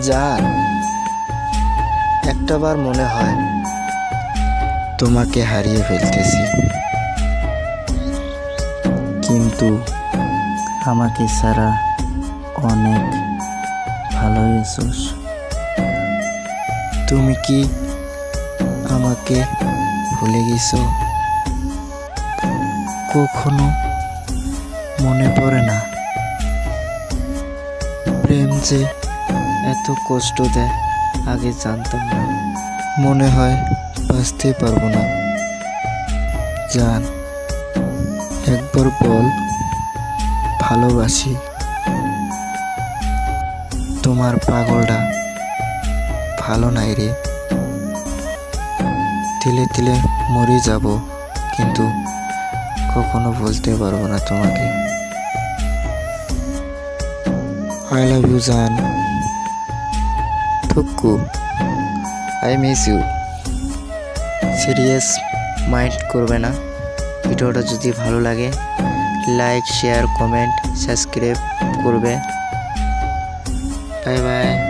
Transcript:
জান, একটাবার মনে হয় তোমাকে হারিয়ে ফেলতেছি, কিন্তু আমাকে ছাড়া অনেক ভালোবেসোস। তুমি কি আমাকে ভুলে গেছো? কখনো মনে পড়ে না প্রেম যে এত কষ্ট দেয়, আগে জানতাম না। মনে হয় বাঁচতে পারবো না। জান, একবার বল ভালোবাসি। তোমার পাগলটা ভালো নাই রে। তিলে তিলে মরে যাব, কিন্তু কখনো বলতে পারবো না তোমাকে। আই লাভ ইউ জান। থুক্কু, I miss you. Serious mind করবে না। ভিডিওটা যদি ভালো লাগে লাইক, শেয়ার, কমেন্ট, সাবস্ক্রাইব করবে। Bye by.